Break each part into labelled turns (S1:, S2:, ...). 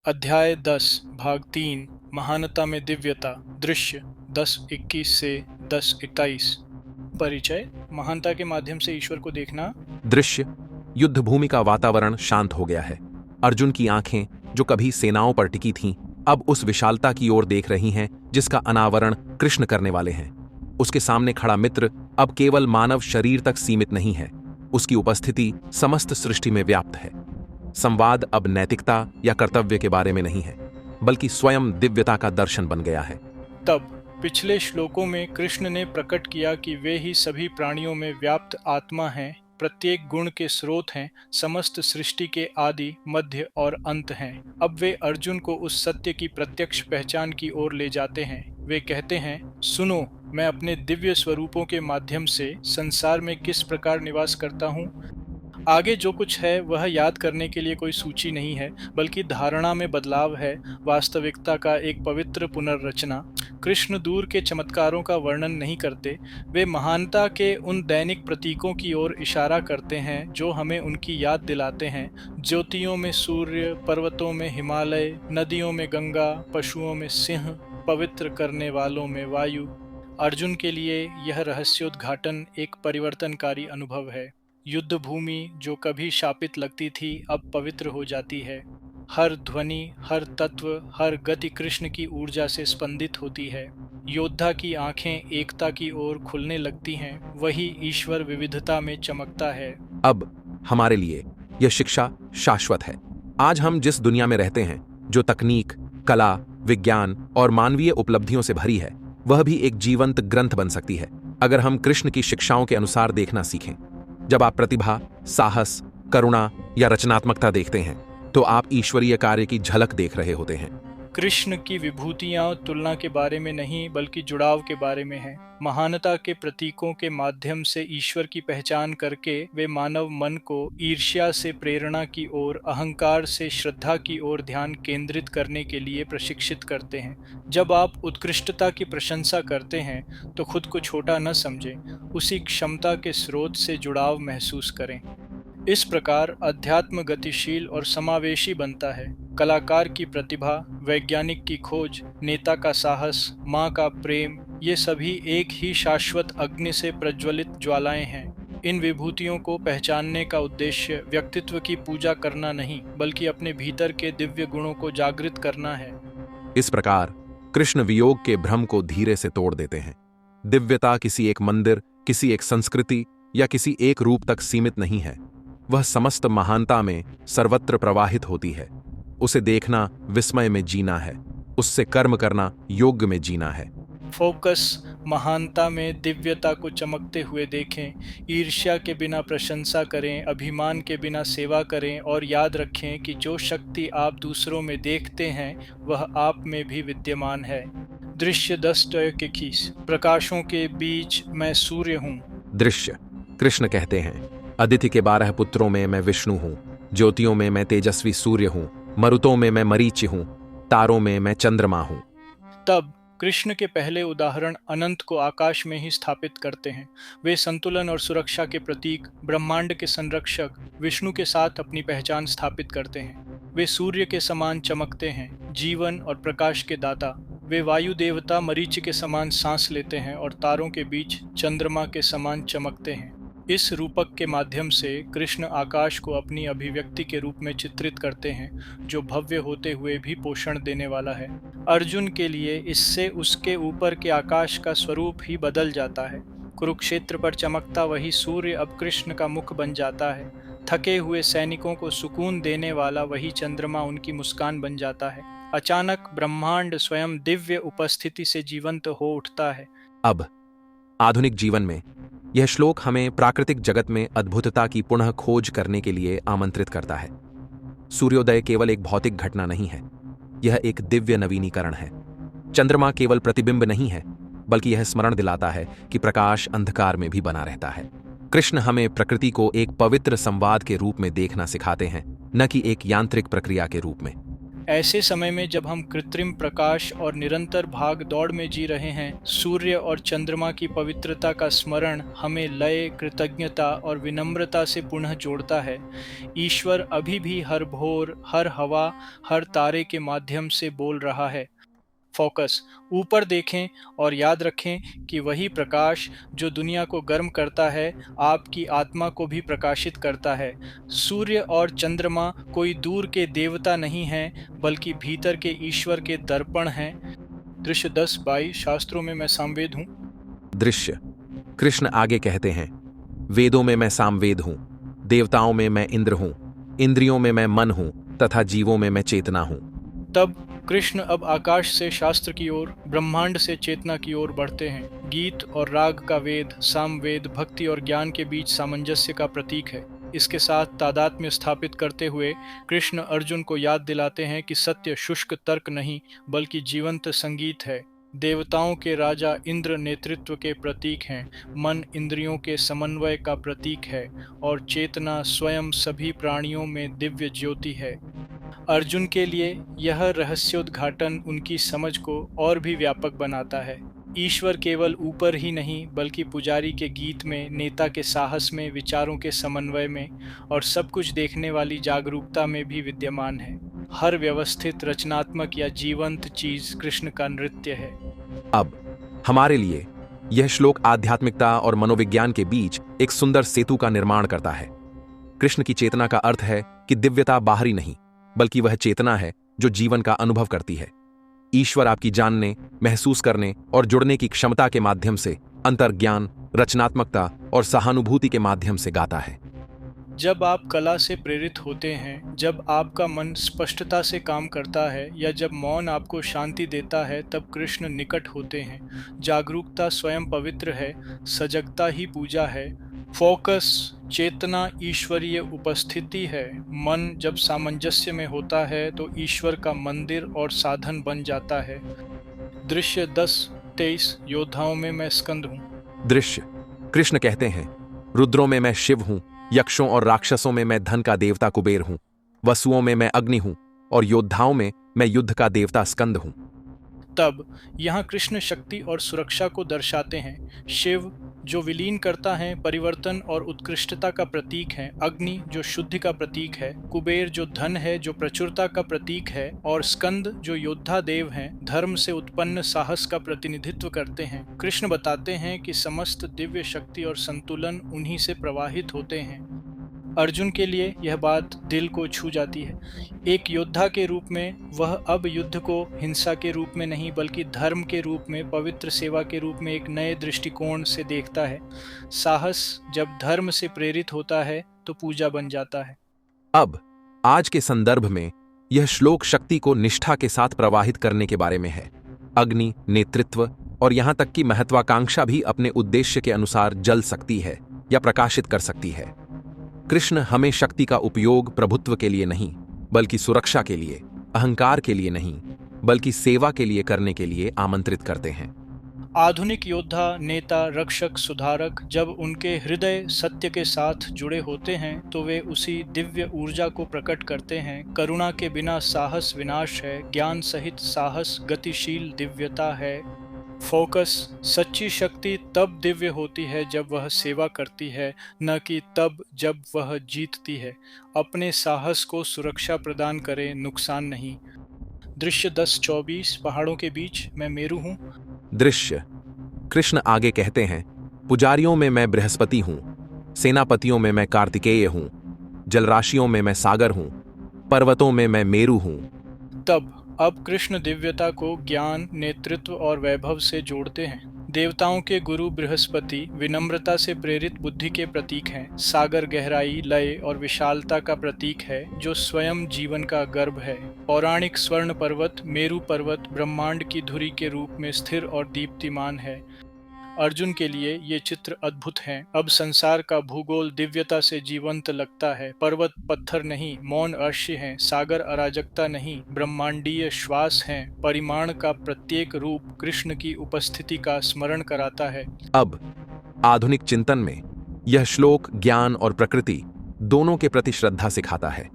S1: अध्याय 10 भाग 3 महानता में दिव्यता दृश्य 10:21 से 10:21। परिचय। महानता के माध्यम से ईश्वर को देखना।
S2: दृश्य। युद्ध भूमि का वातावरण शांत हो गया है। अर्जुन की आंखें, जो कभी सेनाओं पर टिकी थीं, अब उस विशालता की ओर देख रही हैं जिसका अनावरण कृष्ण करने वाले हैं। उसके सामने खड़ा मित्र अब केवल मानव शरीर तक सीमित नहीं है, उसकी उपस्थिति समस्त सृष्टि में व्याप्त है। संवाद अब नैतिकता या कर्तव्य के बारे में नहीं है, बल्कि स्वयं दिव्यता का दर्शन बन गया है।
S1: तब पिछले श्लोकों में कृष्ण ने प्रकट किया कि वे ही सभी प्राणियों में व्याप्त आत्मा हैं, प्रत्येक गुण के स्रोत हैं, समस्त सृष्टि के आदि, मध्य और अंत हैं। अब वे अर्जुन को उस सत्य की प्रत्यक्ष पहचान की ओर ले जाते हैं। वे कहते हैं, सुनो, मैं अपने दिव्य स्वरूपों के माध्यम से संसार में किस प्रकार निवास करता हूँ। आगे जो कुछ है वह याद करने के लिए कोई सूची नहीं है, बल्कि धारणा में बदलाव है, वास्तविकता का एक पवित्र पुनर्रचना। कृष्ण दूर के चमत्कारों का वर्णन नहीं करते, वे महानता के उन दैनिक प्रतीकों की ओर इशारा करते हैं जो हमें उनकी याद दिलाते हैं। ज्योतियों में सूर्य, पर्वतों में हिमालय, नदियों में गंगा, पशुओं में सिंह, पवित्र करने वालों में वायु। अर्जुन के लिए यह रहस्योद्घाटन एक परिवर्तनकारी अनुभव है। युद्ध भूमि जो कभी शापित लगती थी अब पवित्र हो जाती है। हर ध्वनि, हर तत्व, हर गति कृष्ण की ऊर्जा से स्पंदित होती है। योद्धा की आंखें एकता की ओर खुलने लगती हैं, वही ईश्वर विविधता में चमकता है।
S2: अब हमारे लिए यह शिक्षा शाश्वत है। आज हम जिस दुनिया में रहते हैं, जो तकनीक, कला, विज्ञान और मानवीय उपलब्धियों से भरी है, वह भी एक जीवंत ग्रंथ बन सकती है अगर हम कृष्ण की शिक्षाओं के अनुसार देखना सीखें। जब आप प्रतिभा, साहस, करुणा या रचनात्मकता देखते हैं, तो आप ईश्वरीय कार्य की झलक देख रहे होते हैं।
S1: कृष्ण की विभूतियां तुलना के बारे में नहीं, बल्कि जुड़ाव के बारे में हैं। महानता के प्रतीकों के माध्यम से ईश्वर की पहचान करके वे मानव मन को ईर्ष्या से प्रेरणा की ओर, अहंकार से श्रद्धा की ओर ध्यान केंद्रित करने के लिए प्रशिक्षित करते हैं। जब आप उत्कृष्टता की प्रशंसा करते हैं तो खुद को छोटा न समझें, उसी क्षमता के स्रोत से जुड़ाव महसूस करें। इस प्रकार अध्यात्म गतिशील और समावेशी बनता है। कलाकार की प्रतिभा, वैज्ञानिक की खोज, नेता का साहस, माँ का प्रेम, ये सभी एक ही शाश्वत अग्नि से प्रज्वलित ज्वालाएं हैं। इन विभूतियों को पहचानने का उद्देश्य व्यक्तित्व की पूजा करना नहीं, बल्कि अपने भीतर के दिव्य गुणों को जागृत करना है।
S2: इस प्रकार कृष्ण वियोग के भ्रम को धीरे से तोड़ देते हैं। दिव्यता किसी एक मंदिर, किसी एक संस्कृति या किसी एक रूप तक सीमित नहीं है। वह समस्त महानता में सर्वत्र प्रवाहित होती है। उसे देखना विस्मय में जीना है, उससे कर्म करना योग्य में जीना है।
S1: फोकस। महानता में दिव्यता को चमकते हुए देखें, ईर्ष्या के बिना प्रशंसा करें, अभिमान के बिना सेवा करें और याद रखें कि जो शक्ति आप दूसरों में देखते हैं वह आप में भी विद्यमान है। दृश्य 10:21। प्रकाशों के बीच मैं सूर्य हूँ।
S2: दृश्य। कृष्ण कहते हैं, अदिति के 12 पुत्रों में मैं विष्णु हूँ, ज्योतियों में मैं तेजस्वी सूर्य हूँ, मरुतों में मैं मरीचि हूँ, तारों में मैं चंद्रमा हूँ।
S1: तब कृष्ण के पहले उदाहरण अनंत को आकाश में ही स्थापित करते हैं। वे संतुलन और सुरक्षा के प्रतीक, ब्रह्मांड के संरक्षक विष्णु के साथ अपनी पहचान स्थापित करते हैं। वे सूर्य के समान चमकते हैं, जीवन और प्रकाश के दाता। वे वायु देवता मरीचि के समान सांस लेते हैं और तारों के बीच चंद्रमा के समान चमकते हैं। इस रूपक के माध्यम से कृष्ण आकाश को अपनी अभिव्यक्ति के रूप में चित्रित करते हैं, जो भव्य होते हुए भी पोषण देने वाला है। अर्जुन के लिए इससे उसके ऊपर के आकाश का स्वरूप ही बदल जाता है। कुरुक्षेत्र पर चमकता वही सूर्य अब कृष्ण का मुख बन जाता है। थके हुए सैनिकों को सुकून देने वाला वही चंद्रमा उनकी मुस्कान बन जाता है। अचानक ब्रह्मांड स्वयं दिव्य उपस्थिति से जीवंत हो उठता है।
S2: अब आधुनिक जीवन में यह श्लोक हमें प्राकृतिक जगत में अद्भुतता की पुनः खोज करने के लिए आमंत्रित करता है। सूर्योदय केवल एक भौतिक घटना नहीं है, यह एक दिव्य नवीनीकरण है। चंद्रमा केवल प्रतिबिंब नहीं है, बल्कि यह स्मरण दिलाता है कि प्रकाश अंधकार में भी बना रहता है। कृष्ण हमें प्रकृति को एक पवित्र संवाद के रूप में देखना सिखाते हैं, न कि एक यांत्रिक प्रक्रिया के रूप में।
S1: ऐसे समय में जब हम कृत्रिम प्रकाश और निरंतर भाग दौड़ में जी रहे हैं, सूर्य और चंद्रमा की पवित्रता का स्मरण हमें लय, कृतज्ञता और विनम्रता से पुनः जोड़ता है। ईश्वर अभी भी हर भोर, हर हवा, हर तारे के माध्यम से बोल रहा है। फोकस, ऊपर देखें और याद रखें कि वही प्रकाश जो दुनिया को गर्म करता है, आपकी आत्मा को भी प्रकाशित करता है। सूर्य और चंद्रमा कोई दूर के देवता नहीं हैं, बल्कि भीतर के ईश्वर के दर्पण हैं। दृश्य 10:22 शास्त्रों में मैं सामवेद हूँ।
S2: दृश्य, कृष्ण आगे कहते हैं, वेदों में मैं सामवेद हूं, देवताओं में मैं इंद्र हूं, इंद्रियों में मैं मन हूं तथा जीवों में मैं चेतना हूं।
S1: तब कृष्ण अब आकाश से शास्त्र की ओर, ब्रह्मांड से चेतना की ओर बढ़ते हैं। गीत और राग का वेद, सामवेद, भक्ति और ज्ञान के बीच सामंजस्य का प्रतीक है। इसके साथ तादात्म्य स्थापित करते हुए कृष्ण अर्जुन को याद दिलाते हैं कि सत्य शुष्क तर्क नहीं, बल्कि जीवंत संगीत है। देवताओं के राजा इंद्र नेतृत्व के प्रतीक हैं, मन इंद्रियों के समन्वय का प्रतीक है और चेतना स्वयं सभी प्राणियों में दिव्य ज्योति है। अर्जुन के लिए यह रहस्योद्घाटन उनकी समझ को और भी व्यापक बनाता है। ईश्वर केवल ऊपर ही नहीं, बल्कि पुजारी के गीत में, नेता के साहस में, विचारों के समन्वय में और सब कुछ देखने वाली जागरूकता में भी विद्यमान है। हर व्यवस्थित, रचनात्मक या जीवंत चीज कृष्ण का नृत्य है।
S2: अब हमारे लिए यह श्लोक आध्यात्मिकता और मनोविज्ञान के बीच एक सुंदर सेतु का निर्माण करता है। कृष्ण की चेतना का अर्थ है कि दिव्यता बाहरी नहीं, बल्कि वह चेतना है जो जीवन का अनुभव करती है। ईश्वर आपकी जानने, महसूस करने और जुड़ने की क्षमता के माध्यम से अंतर्ज्ञान, रचनात्मकता और सहानुभूति के माध्यम से गाता है।
S1: जब आप कला से प्रेरित होते हैं, जब आपका मन स्पष्टता से काम करता है या जब मौन आपको शांति देता है, तब कृष्ण निकट होते हैं। जागरूकता स्वयं पवित्र है, सजगता ही पूजा है। फोकस, चेतना ईश्वरीय उपस्थिति है। मन जब सामंजस्य में होता है तो ईश्वर का मंदिर और साधन बन जाता है। दृश्य 10:23 योद्धाओं में मैं स्कंद हूँ।
S2: दृश्य, कृष्ण कहते हैं, रुद्रों में मैं शिव हूं, यक्षों और राक्षसों में मैं धन का देवता कुबेर हूं, वसुओं में मैं अग्नि हूं और योद्धाओं में मैं युद्ध का देवता स्कंद हूं।
S1: तब यहाँ कृष्ण शक्ति और सुरक्षा को दर्शाते हैं। शिव जो विलीन करता है, परिवर्तन और उत्कृष्टता का प्रतीक है। अग्नि जो शुद्धि का प्रतीक है। कुबेर जो धन है, जो प्रचुरता का प्रतीक है। और स्कंद जो योद्धा देव हैं, धर्म से उत्पन्न साहस का प्रतिनिधित्व करते हैं। कृष्ण बताते हैं कि समस्त दिव्य शक्ति और संतुलन उन्हीं से प्रवाहित होते हैं। अर्जुन के लिए यह बात दिल को छू जाती है। एक योद्धा के रूप में वह अब युद्ध को हिंसा के रूप में नहीं, बल्कि धर्म के रूप में, पवित्र सेवा के रूप में एक नए दृष्टिकोण से देखता है। साहस जब धर्म से प्रेरित होता है तो पूजा बन जाता है।
S2: अब आज के संदर्भ में यह श्लोक शक्ति को निष्ठा के साथ प्रवाहित करने के बारे में है। अग्नि, नेतृत्व और यहां तक कि महत्वाकांक्षा भी अपने उद्देश्य के अनुसार जल सकती है या प्रकाशित कर सकती है। कृष्ण हमें शक्ति का उपयोग प्रभुत्व के लिए नहीं, बल्कि सुरक्षा के लिए, अहंकार के लिए नहीं, बल्कि सेवा के लिए करने के लिए आमंत्रित करते हैं।
S1: आधुनिक योद्धा, नेता, रक्षक, सुधारक जब उनके हृदय सत्य के साथ जुड़े होते हैं तो वे उसी दिव्य ऊर्जा को प्रकट करते हैं। करुणा के बिना साहस विनाश है, ज्ञान सहित साहस गतिशील दिव्यता है। फोकस, सच्ची शक्ति तब दिव्य होती है जब वह सेवा करती है, न कि तब जब वह जीतती है। अपने साहस को सुरक्षा प्रदान करे, नुकसान नहीं। दृश्य 10:24 पहाड़ों के बीच मैं मेरू हूँ।
S2: दृश्य, कृष्ण आगे कहते हैं, पुजारियों में मैं बृहस्पति हूं, सेनापतियों में मैं कार्तिकेय हूं, जलराशियों में मैं सागर हूं, पर्वतों में मैं मेरू हूं।
S1: तब अब कृष्ण दिव्यता को ज्ञान, नेतृत्व और वैभव से जोड़ते हैं। देवताओं के गुरु बृहस्पति विनम्रता से प्रेरित बुद्धि के प्रतीक हैं। सागर गहराई, लय और विशालता का प्रतीक है, जो स्वयं जीवन का गर्भ है। पौराणिक स्वर्ण पर्वत, मेरू पर्वत ब्रह्मांड की धुरी के रूप में स्थिर और दीप्तिमान है। अर्जुन के लिए ये चित्र अद्भुत हैं। अब संसार का भूगोल दिव्यता से जीवंत लगता है। पर्वत पत्थर नहीं, मौन अर्श हैं। सागर अराजकता नहीं, ब्रह्मांडीय श्वास हैं। परिमाण का प्रत्येक रूप कृष्ण की उपस्थिति का स्मरण कराता है।
S2: अब आधुनिक चिंतन में यह श्लोक ज्ञान और प्रकृति दोनों के प्रति श्रद्धा सिखाता है।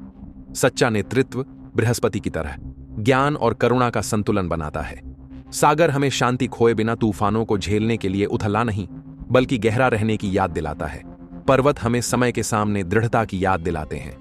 S2: सच्चा नेतृत्व बृहस्पति की तरह, ज्ञान और करुणा का संतुलन बनाता है। सागर हमें शांति खोए बिना तूफानों को झेलने के लिए उथला नहीं, बल्कि गहरा रहने की याद दिलाता है। पर्वत हमें समय के सामने दृढ़ता की याद दिलाते हैं।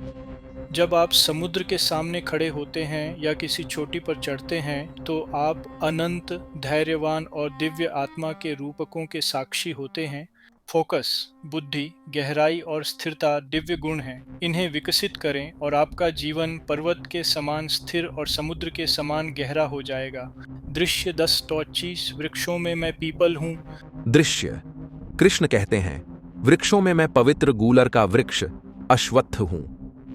S1: जब आप समुद्र के सामने खड़े होते हैं या किसी चोटी पर चढ़ते हैं तो आप अनंत, धैर्यवान और दिव्य आत्मा के रूपकों के साक्षी होते हैं। फोकस, बुद्धि, गहराई और स्थिरता दिव्य गुण हैं। इन्हें विकसित करें और आपका जीवन पर्वत के समान स्थिर और समुद्र के समान गहरा हो जाएगा। दृश्य 10:25 वृक्षों में मैं पीपल हूँ।
S2: दृश्य, कृष्ण कहते हैं, वृक्षों में मैं पवित्र गूलर का वृक्ष अश्वत्थ हूं।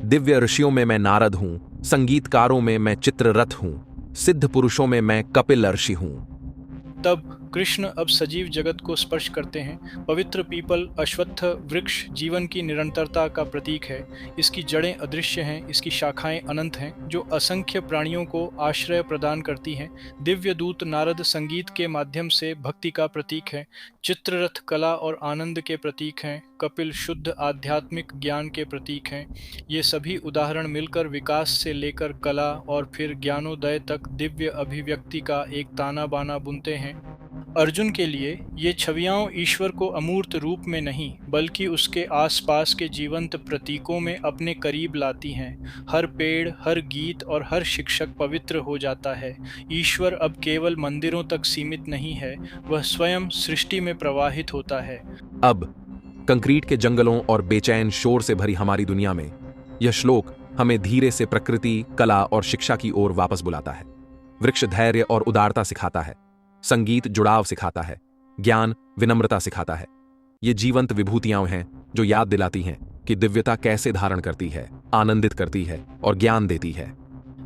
S2: दिव्य ऋषियों में मैं नारद हूं, संगीतकारों में मैं चित्ररथ हूं, सिद्ध पुरुषों में मैं कपिल ऋषि हूं।
S1: तब कृष्ण अब सजीव जगत को स्पर्श करते हैं। पवित्र पीपल अश्वत्थ वृक्ष जीवन की निरंतरता का प्रतीक है। इसकी जड़ें अदृश्य हैं, इसकी शाखाएं अनंत हैं, जो असंख्य प्राणियों को आश्रय प्रदान करती हैं। दिव्य दूत नारद संगीत के माध्यम से भक्ति का प्रतीक है। चित्ररथ कला और आनंद के प्रतीक हैं। कपिल शुद्ध आध्यात्मिक ज्ञान के प्रतीक हैं। ये सभी उदाहरण मिलकर विकास से लेकर कला और फिर ज्ञानोदय तक दिव्य अभिव्यक्ति का एक ताना बाना बुनते हैं। अर्जुन के लिए ये छवियां ईश्वर को अमूर्त रूप में नहीं बल्कि उसके आसपास के जीवंत प्रतीकों में अपने करीब लाती हैं। हर पेड़, हर गीत और हर शिक्षक पवित्र हो जाता है। ईश्वर अब केवल मंदिरों तक सीमित नहीं है, वह स्वयं सृष्टि में प्रवाहित होता है।
S2: अब कंक्रीट के जंगलों और बेचैन शोर से भरी हमारी दुनिया में यह श्लोक हमें धीरे से प्रकृति, कला और शिक्षा की ओर वापस बुलाता है। वृक्ष धैर्य और उदारता सिखाता है, संगीत जुड़ाव सिखाता है, ज्ञान विनम्रता सिखाता है। ये जीवंत विभूतियां हैं जो याद दिलाती हैं कि दिव्यता कैसे धारण करती है, आनंदित करती है और ज्ञान देती है।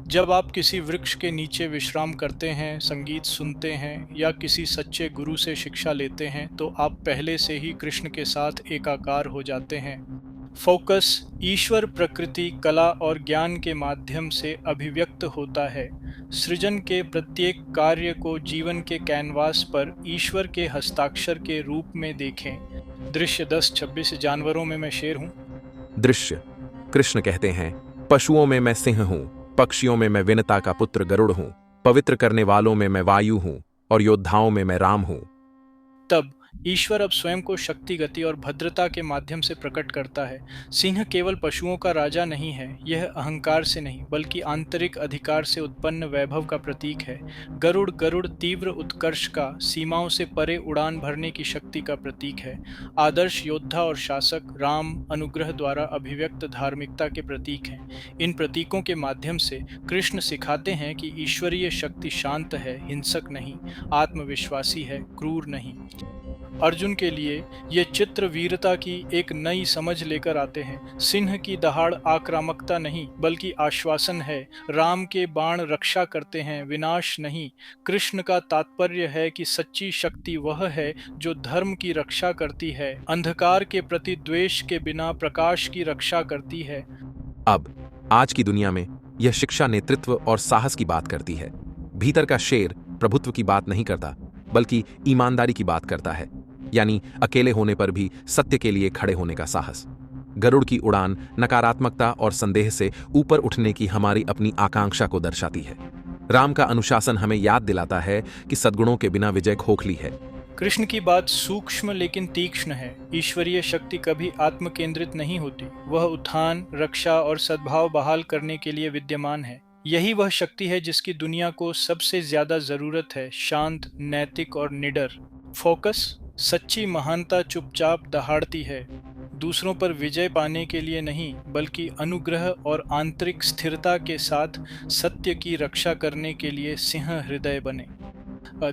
S1: जब आप किसी वृक्ष के नीचे विश्राम करते हैं, संगीत सुनते हैं या किसी सच्चे गुरु से शिक्षा लेते हैं तो आप पहले से ही कृष्ण के साथ एकाकार हो जाते हैं। फोकस, ईश्वर प्रकृति, कला और ज्ञान के माध्यम से अभिव्यक्त होता है। सृजन के प्रत्येक कार्य को जीवन के कैनवास पर ईश्वर के हस्ताक्षर के रूप में देखें। दृश्य 10:26 जानवरों में मैं शेर हूँ।
S2: दृश्य, कृष्ण कहते हैं, पशुओं में मैं सिंह हूँ, पक्षियों में मैं विनता का पुत्र गरुड़ हूँ, पवित्र करने वालों में मैं वायु हूँ और योद्धाओं में मैं राम हूँ।
S1: तब ईश्वर अब स्वयं को शक्ति, गति और भद्रता के माध्यम से प्रकट करता है। सिंह केवल पशुओं का राजा नहीं है, यह अहंकार से नहीं बल्कि आंतरिक अधिकार से उत्पन्न वैभव का प्रतीक है। गरुड़ तीव्र उत्कर्ष का, सीमाओं से परे उड़ान भरने की शक्ति का प्रतीक है। आदर्श योद्धा और शासक राम अनुग्रह द्वारा अभिव्यक्त धार्मिकता के प्रतीक हैं। इन प्रतीकों के माध्यम से कृष्ण सिखाते हैं कि ईश्वरीय शक्ति शांत है, हिंसक नहीं, आत्मविश्वासी है, क्रूर नहीं। अर्जुन के लिए ये चित्र वीरता की एक नई समझ लेकर आते हैं। सिंह की दहाड़ आक्रामकता नहीं बल्कि आश्वासन है। राम के बाण रक्षा करते हैं, विनाश नहीं। कृष्ण का तात्पर्य है कि सच्ची शक्ति वह है जो धर्म की रक्षा करती है, अंधकार के प्रति द्वेष के बिना प्रकाश की रक्षा करती है।
S2: अब आज की दुनिया में यह शिक्षा नेतृत्व और साहस की बात करती है। भीतर का शेर प्रभुत्व की बात नहीं करता बल्कि ईमानदारी की बात करता है, यानी अकेले होने पर भी सत्य के लिए खड़े होने का साहस। गरुड़ की उड़ान नकारात्मकता और संदेह से ऊपर उठने की हमारी अपनी आकांक्षा को दर्शाती है। राम का अनुशासन हमें याद दिलाता है कि सद्गुणों के बिना विजय खोखली है।
S1: कृष्ण की बात सूक्ष्म लेकिन तीक्ष्ण है। ईश्वरीय शक्ति कभी आत्म केंद्रित नहीं होती, वह उत्थान, रक्षा और सद्भाव बहाल करने के लिए विद्यमान है। यही वह शक्ति है जिसकी दुनिया को सबसे ज्यादा जरूरत है, शांत, नैतिक और निडर। फोकस, सच्ची महानता चुपचाप दहाड़ती है, दूसरों पर विजय पाने के लिए नहीं बल्कि अनुग्रह और आंतरिक स्थिरता के साथ सत्य की रक्षा करने के लिए सिंह हृदय बने।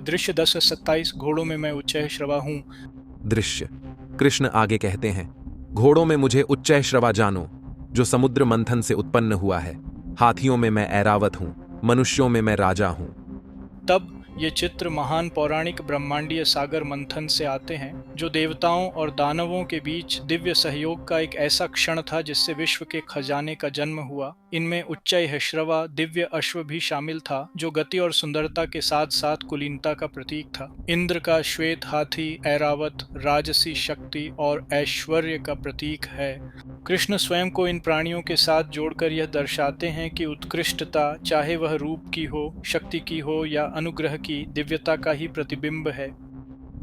S1: दृश्य 10:27 घोड़ों में मैं उच्चैः श्रवा हूँ।
S2: दृश्य, कृष्ण आगे कहते हैं, घोड़ों में मुझे उच्चैः श्रवा जानो, जो समुद्र मंथन से उत्पन्न हुआ है। हाथियों में मैं ऐरावत हूँ, मनुष्यों में मैं राजा हूँ।
S1: तब ये चित्र महान पौराणिक ब्रह्मांडीय सागर मंथन से आते हैं, जो देवताओं और दानवों के बीच दिव्य सहयोग का एक ऐसा क्षण था जिससे विश्व के खजाने का जन्म हुआ। इनमें उच्चैःश्रवा दिव्य अश्व भी शामिल था, जो गति और सुंदरता के साथ साथ कुलीनता का प्रतीक था। इंद्र का श्वेत हाथी ऐरावत राजसी शक्ति और ऐश्वर्य का प्रतीक है। कृष्ण स्वयं को इन प्राणियों के साथ जोड़कर यह दर्शाते हैं कि उत्कृष्टता, चाहे वह रूप की हो, शक्ति की हो या अनुग्रह की, दिव्यता का ही प्रतिबिंब है।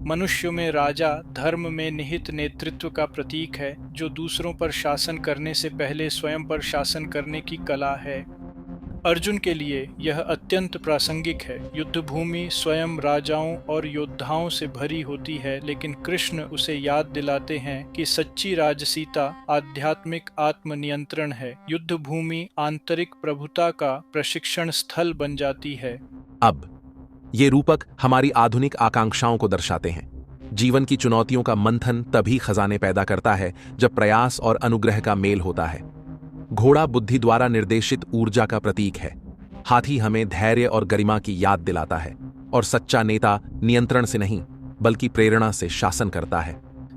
S1: मनुष्य में राजा धर्म में निहित नेतृत्व का प्रतीक है, जो दूसरों पर शासन करने से पहले स्वयं पर शासन करने की कला है। अर्जुन के लिए यह अत्यंत प्रासंगिक है। युद्ध भूमि स्वयं राजाओं और योद्धाओं से भरी होती है, लेकिन कृष्ण उसे याद दिलाते हैं कि सच्ची राजसीता आध्यात्मिक आत्मनियंत्रण है। युद्ध भूमि आंतरिक प्रभुता का प्रशिक्षण स्थल बन जाती है।
S2: अब ये रूपक हमारी आधुनिक आकांक्षाओं को दर्शाते हैं। जीवन की चुनौतियों का मंथन तभी खजाने पैदा करता है जब प्रयास और अनुग्रह का मेल होता है। घोड़ा बुद्धि द्वारा निर्देशित ऊर्जा का प्रतीक है। हाथी हमें धैर्य और गरिमा की याद दिलाता है, और सच्चा नेता नियंत्रण से नहीं बल्कि प्रेरणा से शासन करता है।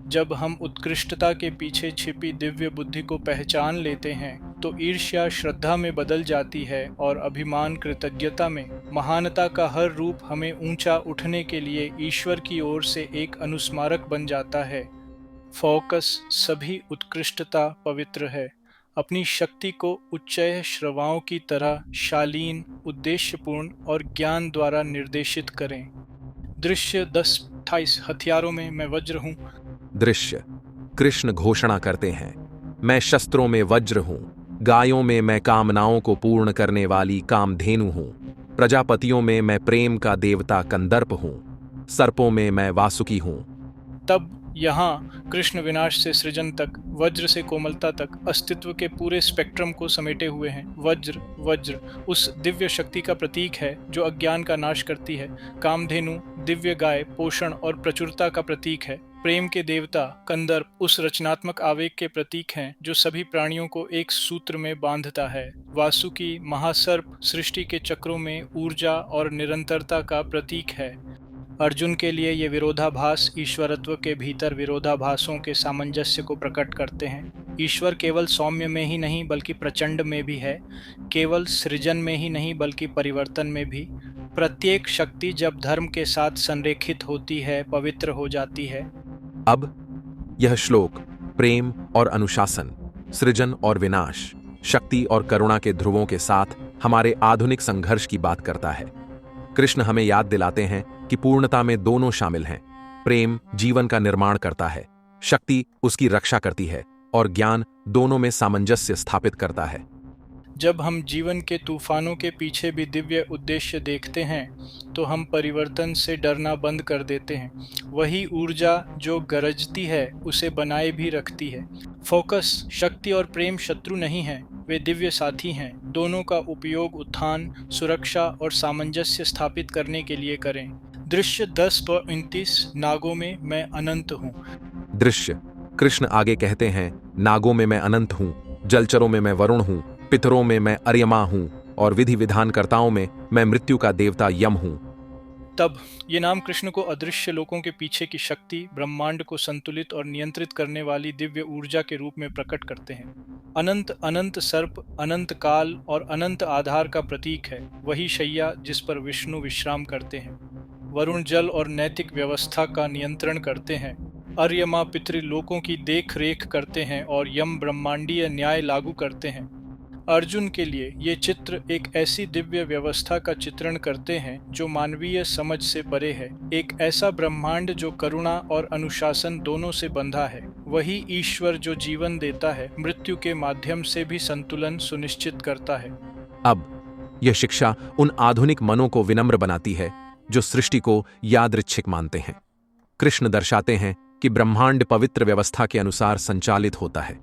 S1: जब हम उत्कृष्टता के पीछे छिपी दिव्य बुद्धि को पहचान लेते हैं तो ईर्ष्या श्रद्धा में बदल जाती है और अभिमान कृतज्ञता में। महानता का हर रूप हमें ऊंचा उठने के लिए ईश्वर की ओर से एक अनुस्मारक बन जाता है। फोकस सभी उत्कृष्टता पवित्र है। अपनी शक्ति को उच्चय श्रवाओं की तरह शालीन, उद्देश्यपूर्ण और ज्ञान द्वारा निर्देशित करें। दृश्य 10:28 हथियारों में मैं वज्र हूँ।
S2: दृश्य कृष्ण घोषणा करते हैं, मैं शस्त्रों में वज्र हूं, गायों में मैं कामनाओं को पूर्ण करने वाली कामधेनु हूं, प्रजापतियों में मैं प्रेम का देवता कंदर्प हूं, सर्पों में मैं वासुकी हूं।
S1: तब यहाँ कृष्ण विनाश से सृजन तक, वज्र से कोमलता तक, अस्तित्व के पूरे स्पेक्ट्रम को समेटे हुए हैं। वज्र वज्र उस दिव्य शक्ति का प्रतीक है जो अज्ञान का नाश करती है। कामधेनु दिव्य गाय, पोषण और प्रचुरता का प्रतीक है। प्रेम के देवता कंदर्प उस रचनात्मक आवेग के प्रतीक हैं जो सभी प्राणियों को एक सूत्र में बांधता है। वासुकी महासर्प सृष्टि के चक्रों में ऊर्जा और निरंतरता का प्रतीक है। अर्जुन के लिए ये विरोधाभास ईश्वरत्व के भीतर विरोधाभासों के सामंजस्य को प्रकट करते हैं। ईश्वर केवल सौम्य में ही नहीं बल्कि प्रचंड में भी है, केवल सृजन में ही नहीं बल्कि परिवर्तन में भी। प्रत्येक शक्ति जब धर्म के साथ संरेखित होती है पवित्र हो जाती है।
S2: अब यह श्लोक प्रेम और अनुशासन, सृजन और विनाश, शक्ति और करुणा के ध्रुवों के साथ हमारे आधुनिक संघर्ष की बात करता है। कृष्ण हमें याद दिलाते हैं कि पूर्णता में दोनों शामिल हैं। प्रेम जीवन का निर्माण करता है, शक्ति उसकी रक्षा करती है, और ज्ञान दोनों में सामंजस्य स्थापित करता है।
S1: जब हम जीवन के तूफानों के पीछे भी दिव्य उद्देश्य देखते हैं तो हम परिवर्तन से डरना बंद कर देते हैं। वही ऊर्जा जो गरजती है उसे बनाए भी रखती है। फोकस शक्ति और प्रेम शत्रु नहीं हैं, वे दिव्य साथी हैं। दोनों का उपयोग उत्थान, सुरक्षा और सामंजस्य स्थापित करने के लिए करें। दृश्य 10:29 नागों में मैं अनंत हूँ।
S2: दृश्य कृष्ण आगे कहते हैं, नागों में मैं अनंत हूँ, जलचरों में मैं वरुण हूँ, पितरों में मैं अर्यमा हूं, और विधि विधानकर्ताओं में मैं मृत्यु का देवता यम हूं।
S1: तब ये नाम कृष्ण को अदृश्य लोकों के पीछे की शक्ति, ब्रह्मांड को संतुलित और नियंत्रित करने वाली दिव्य ऊर्जा के रूप में प्रकट करते हैं। अनंत अनंत सर्प, अनंत काल और अनंत आधार का प्रतीक है। वही शैया जिस पर विष्णु विश्राम करते हैं। वरुण जल और नैतिक व्यवस्था का नियंत्रण करते हैं। अर्यमा पितृलोकों की देख रेख करते हैं और यम ब्रह्मांडीय न्याय लागू करते हैं। अर्जुन के लिए ये चित्र एक ऐसी दिव्य व्यवस्था का चित्रण करते हैं जो मानवीय समझ से परे है। एक ऐसा ब्रह्मांड जो करुणा और अनुशासन दोनों से बंधा है। वही ईश्वर जो जीवन देता है, मृत्यु के माध्यम से भी संतुलन सुनिश्चित करता है।
S2: अब यह शिक्षा उन आधुनिक मनों को विनम्र बनाती है जो सृष्टि को यादृच्छिक मानते हैं। कृष्ण दर्शाते हैं कि ब्रह्मांड पवित्र व्यवस्था के अनुसार संचालित होता है।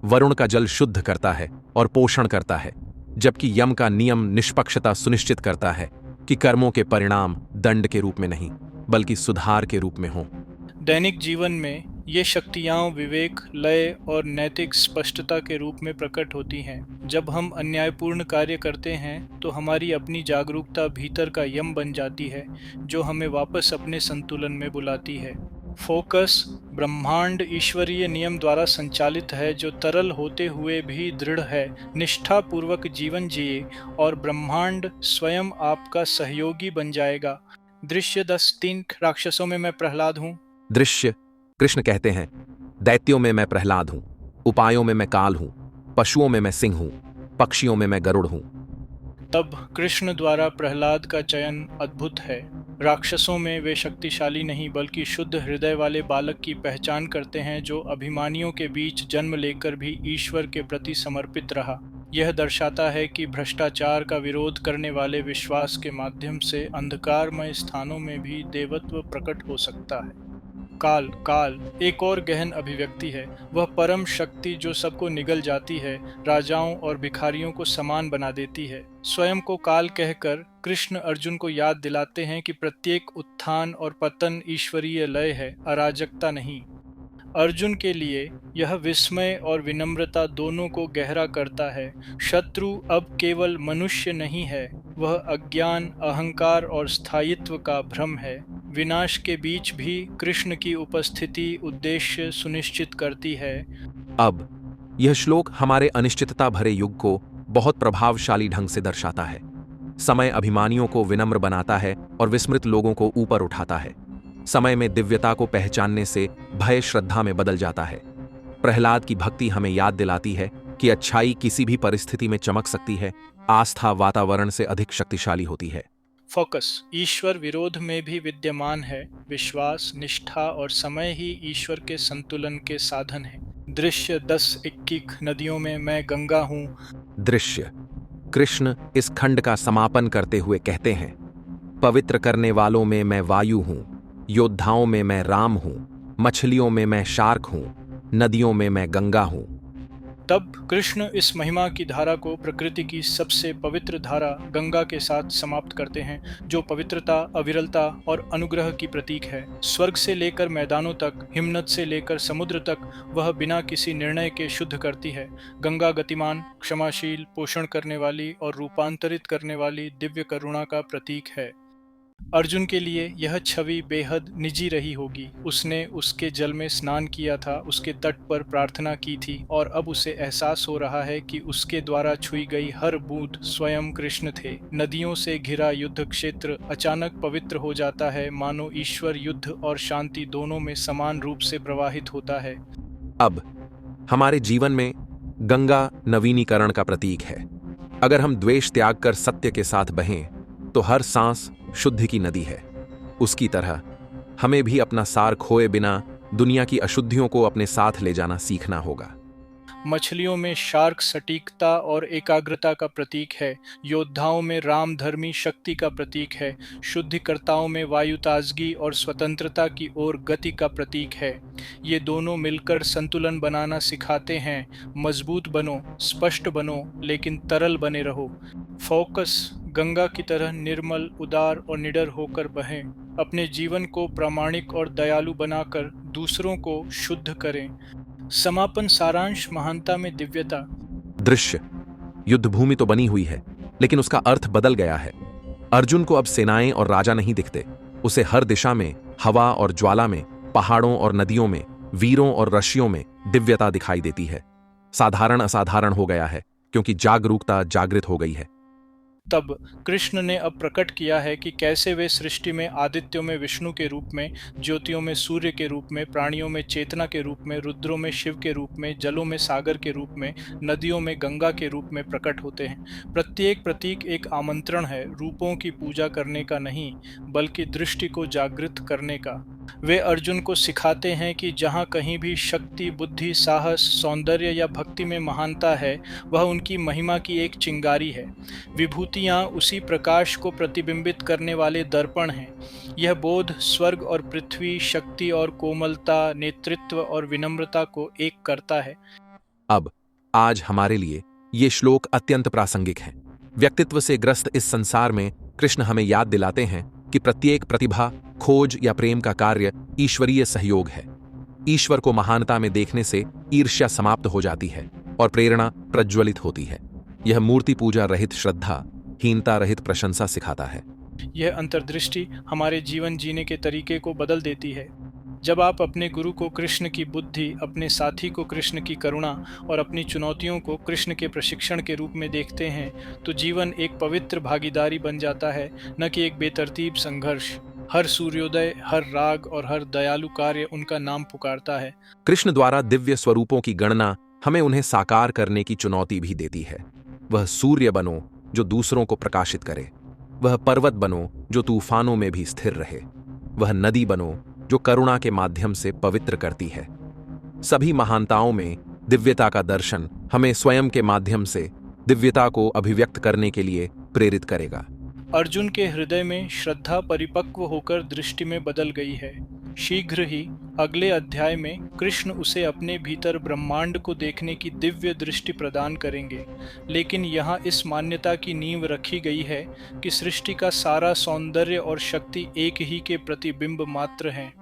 S2: वरुण का जल शुद्ध करता है और पोषण करता है, जबकि यम का नियम निष्पक्षता सुनिश्चित करता है कि कर्मों के परिणाम दंड के रूप में नहीं बल्कि सुधार के रूप में हों।
S1: दैनिक जीवन में ये शक्तियाँ विवेक, लय और नैतिक स्पष्टता के रूप में प्रकट होती हैं। जब हम अन्यायपूर्ण कार्य करते हैं तो हमारी अपनी जागरूकता भीतर का यम बन जाती है जो हमें वापस अपने संतुलन में बुलाती है। फोकस ब्रह्मांड ईश्वरीय नियम द्वारा संचालित है जो तरल होते हुए भी दृढ़ है। निष्ठा पूर्वक जीवन जिए और ब्रह्मांड स्वयं आपका सहयोगी बन जाएगा। दृश्य 10:3 राक्षसों में मैं प्रहलाद हूँ।
S2: दृश्य कृष्ण कहते हैं, दैत्यों में मैं प्रहलाद हूं, उपायों में मैं काल हूं, पशुओं में मैं सिंह हूं, पक्षियों में मैं गरुड़ हूं।
S1: तब कृष्ण द्वारा प्रहलाद का चयन अद्भुत है। राक्षसों में वे शक्तिशाली नहीं बल्कि शुद्ध हृदय वाले बालक की पहचान करते हैं जो अभिमानियों के बीच जन्म लेकर भी ईश्वर के प्रति समर्पित रहा। यह दर्शाता है कि भ्रष्टाचार का विरोध करने वाले विश्वास के माध्यम से अंधकारमय स्थानों में भी देवत्व प्रकट हो सकता है। काल काल एक और गहन अभिव्यक्ति है। वह परम शक्ति जो सबको निगल जाती है, राजाओं और भिखारियों को समान बना देती है। स्वयं को काल कहकर कृष्ण अर्जुन को याद दिलाते हैं कि प्रत्येक उत्थान और पतन ईश्वरीय लय है, अराजकता नहीं। अर्जुन के लिए यह विस्मय और विनम्रता दोनों को गहरा करता है। शत्रु अब केवल मनुष्य नहीं है, वह अज्ञान, अहंकार और स्थायित्व का भ्रम है। विनाश के बीच भी कृष्ण की उपस्थिति उद्देश्य सुनिश्चित करती है।
S2: अब यह श्लोक हमारे अनिश्चितता भरे युग को बहुत प्रभावशाली ढंग से दर्शाता है। समय अभिमानियों को विनम्र बनाता है और विस्मृत लोगों को ऊपर उठाता है। समय में दिव्यता को पहचानने से भय श्रद्धा में बदल जाता है। प्रहलाद की भक्ति हमें याद दिलाती है कि अच्छाई किसी भी परिस्थिति में चमक सकती है, आस्था वातावरण से अधिक शक्तिशाली होती है।
S1: फोकस ईश्वर विरोध में भी विद्यमान है। विश्वास, निष्ठा और समय ही ईश्वर के संतुलन के साधन है। दृश्य 10:21 नदियों में मैं गंगा हूँ।
S2: दृश्य कृष्ण इस खंड का समापन करते हुए कहते हैं, पवित्र करने वालों में मैं वायु हूं, योद्धाओं में मैं राम हूं, मछलियों में मैं शार्क हूं, नदियों में मैं गंगा हूं।
S1: तब कृष्ण इस महिमा की धारा को प्रकृति की सबसे पवित्र धारा गंगा के साथ समाप्त करते हैं, जो पवित्रता, अविरलता और अनुग्रह की प्रतीक है। स्वर्ग से लेकर मैदानों तक, हिमनद से लेकर समुद्र तक वह बिना किसी निर्णय के शुद्ध करती है। गंगा गतिमान, क्षमाशील, पोषण करने वाली और रूपांतरित करने वाली दिव्य करुणा का प्रतीक है। अर्जुन के लिए यह छवि बेहद निजी रही होगी। उसने उसके जल में स्नान किया था, उसके तट पर प्रार्थना की थी और अब उसे एहसास हो रहा है कि उसके द्वारा छुई गई हर बूंद स्वयं कृष्ण थे। नदियों से घिरा युद्ध क्षेत्र अचानक पवित्र हो जाता है, मानो ईश्वर युद्ध और शांति दोनों में समान रूप से प्रवाहित होता है।
S2: अब हमारे जीवन में गंगा नवीनीकरण का प्रतीक है। अगर हम द्वेष त्याग कर सत्य के साथ बहें तो हर सांस शुद्धि की नदी है। उसकी तरह हमें भी अपना सार खोए बिना दुनिया की अशुद्धियों को अपने साथ ले जाना सीखना होगा।
S1: मछलियों में शार्क सटीकता और एकाग्रता का प्रतीक है। योद्धाओं में राम धर्मी शक्ति का प्रतीक है। शुद्धिकर्ताओं में वायु ताजगी और स्वतंत्रता की ओर गति का प्रतीक है। ये दोनों मिलकर संतुलन बनाना सिखाते हैं। मजबूत बनो, स्पष्ट बनो, लेकिन तरल बने रहो। फोकस गंगा की तरह निर्मल, उदार और निडर होकर बहें। अपने जीवन को प्रामाणिक और दयालु बनाकर दूसरों को शुद्ध करें। समापन सारांश महानता में दिव्यता।
S2: दृश्य युद्ध भूमि तो बनी हुई है, लेकिन उसका अर्थ बदल गया है। अर्जुन को अब सेनाएं और राजा नहीं दिखते। उसे हर दिशा में, हवा और ज्वाला में, पहाड़ों और नदियों में, वीरों और ऋषियों में दिव्यता दिखाई देती है। साधारण असाधारण हो गया है, क्योंकि जागरूकता जागृत हो गई है।
S1: तब कृष्ण ने अब प्रकट किया है कि कैसे वे सृष्टि में आदित्यों में विष्णु के रूप में, ज्योतियों में सूर्य के रूप में, प्राणियों में चेतना के रूप में, रुद्रों में शिव के रूप में, जलों में सागर के रूप में, नदियों में गंगा के रूप में प्रकट होते हैं। प्रत्येक प्रतीक एक आमंत्रण है, रूपों की पूजा करने का नहीं बल्कि दृष्टि को जागृत करने का। वे अर्जुन को सिखाते हैं कि जहाँ कहीं भी शक्ति, बुद्धि, साहस, सौंदर्य या भक्ति में महानता है, वह उनकी महिमा की एक चिंगारी है। विभूतियाँ उसी प्रकाश को प्रतिबिंबित करने वाले दर्पण हैं। यह बोध स्वर्ग और पृथ्वी, शक्ति और कोमलता, नेतृत्व और विनम्रता को एक करता है।
S2: अब आज हमारे लिए ये श्लोक अत्यंत प्रासंगिक हैं। व्यक्तित्व से ग्रस्त इस संसार में कृष्ण हमें याद दिलाते हैं कि प्रत्येक प्रतिभा, खोज या प्रेम का कार्य ईश्वरीय सहयोग है। ईश्वर को महानता में देखने से ईर्ष्या समाप्त हो जाती है और प्रेरणा प्रज्वलित होती है। यह मूर्ति पूजा रहित श्रद्धा, हीनता रहित प्रशंसा सिखाता है।
S1: यह अंतर्दृष्टि हमारे जीवन जीने के तरीके को बदल देती है। जब आप अपने गुरु को कृष्ण की बुद्धि, अपने साथी को कृष्ण की करुणा और अपनी चुनौतियों को कृष्ण के प्रशिक्षण के रूप में देखते हैं, तो जीवन एक पवित्र भागीदारी बन जाता है, न कि एक बेतरतीब संघर्ष। हर सूर्योदय, हर राग और हर दयालु कार्य उनका नाम पुकारता है।
S2: कृष्ण द्वारा दिव्य स्वरूपों की गणना हमें उन्हें साकार करने की चुनौती भी देती है। वह सूर्य बनो जो दूसरों को प्रकाशित करे। वह पर्वत बनो जो तूफानों में भी स्थिर रहे। वह नदी बनो जो करुणा के माध्यम से पवित्र करती है। सभी महानताओं में दिव्यता का दर्शन हमें स्वयं के माध्यम से दिव्यता को अभिव्यक्त करने के लिए प्रेरित करेगा।
S1: अर्जुन के हृदय में श्रद्धा परिपक्व होकर दृष्टि में बदल गई है। शीघ्र ही अगले अध्याय में कृष्ण उसे अपने भीतर ब्रह्मांड को देखने की दिव्य दृष्टि प्रदान करेंगे। लेकिन यहाँ इस मान्यता की नींव रखी गई है कि सृष्टि का सारा सौंदर्य और शक्ति एक ही के प्रतिबिंब मात्र हैं।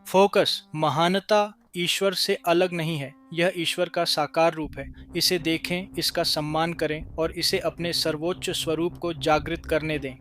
S1: फोकस, महानता ईश्वर से अलग नहीं है, यह ईश्वर का साकार रूप है। इसे देखें, इसका सम्मान करें और इसे अपने सर्वोच्च स्वरूप को जागृत करने दें।